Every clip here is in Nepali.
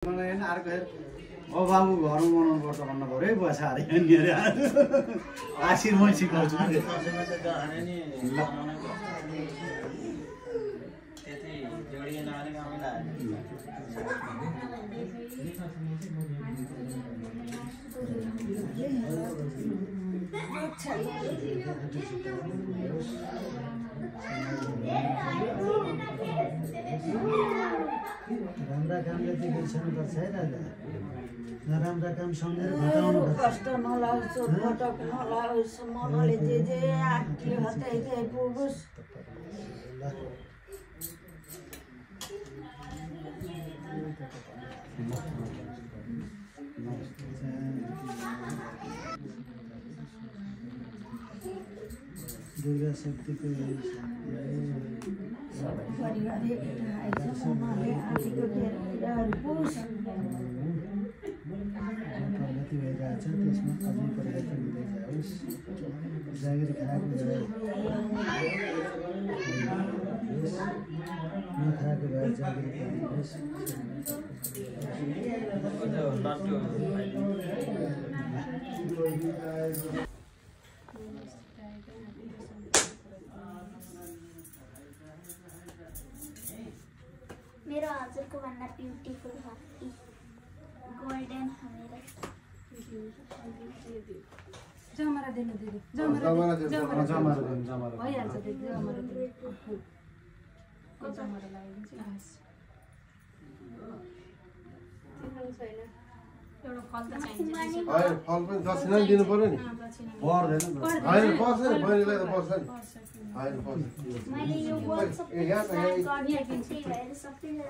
ओ बाबु घरमा बनाउनु पर्छ भन्नु पर्यो है बसा अरे नि अरे आशिर म सिकाउँछु राम्रा कामले चाहिँ बिर्सनु पर्छ है दादा नराम्रा काम सम्झेर घटाउनु पर्छ कष्ट नलाओस् भटक नलाओस् मनले जे आँखी हताइ चाहिँ पुगोस् दुर्गा शक्तिको सबै परिवार आइछ मनले आँखीको घेराहरू पुगोस् प्रगति भइरहेछ त्यसमा अझै परिवर्तन हुँदै जाओस् जागिर खाएको नखाएको भए जागिर खानुहोस् मेरो हजुरको भन्दा ब्युटिफुल हत्ती गोल्डन मेरो जमरा दिनु दिदी जमरा भइहाल्छ दिदी जमरा दिनु जमरा लगाइदिन्छु एउटा फल त चाहिन्छ हैन फल पनि दक्षिणा दिनु पर्यो नि पर्दैन हैन पर्छ नि बहिनीलाई त पर्छ नि हैन पर्छ मैले यो WhatsApp गरिदिन्छु भएर सबैजना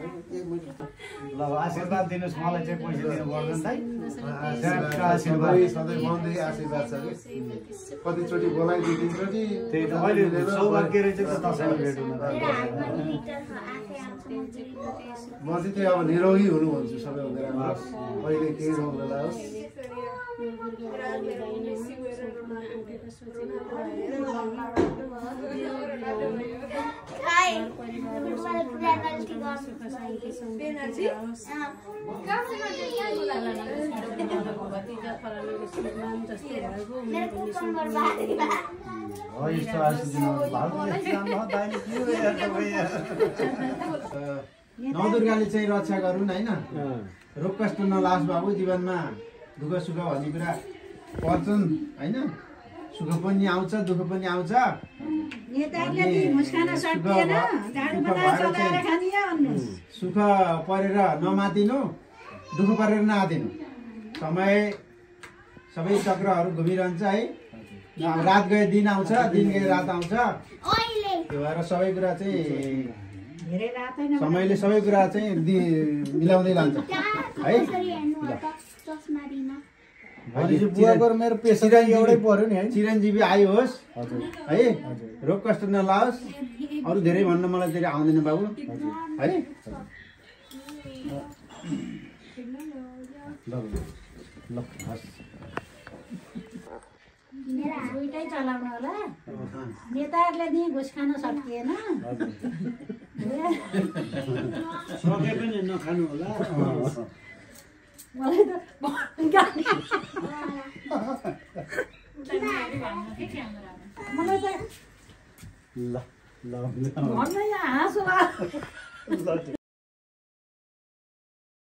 ल आशीर्वाद दिनुस् मलाई चाहिँ पैसा दिनु पर्दैन सधैँ सधैँ मनदेखि आशीर्वाद छ कि कतिचोटि बोलाइदियो तिनचोटि त्यही त अहिले सौभाग्य रहेछ त दसैँमा भेट हुन मेरो हातमा लिटर आफै आउँछ म चाहिँ त्यही अब निरोगी हुनु भन्छु सबैभन्दा राम्रो अहिले केही रोग नलाओस् हाय नवदुर्गाले चाहिँ रक्षा गरून् हैन रोग कष्ट नलाओस् बाबु जीवनमा दुःख सुख भन्ने कुरा पर्छन् हैन सुख पनि आउँछ दुःख पनि आउँछ सुख परेर नमातिनु दुःख परेर नआतिनु समय सबै चक्रहरू घुमिरहन्छ है रात गए दिन आउँछ दिन गए रात आउँछ त्यो भएर सबै कुरा चाहिँ समयले सबै कुरा चाहिँ मिलाउँदै लान्छ है बुवाको मेरो पेसा एउटै पर्यो नि है चिरञ्जीवी आयो होस् है रोग कष्ट नलाओस् अरू धेरै भन्न मलाई धेरै आउँदैन बाबु है दुइटै चलाउनु होला नेताहरूले नि घुस खान सकिएन सके पनि नखानु होला मलाई त मलाई त ल ल भन्नै हाँसो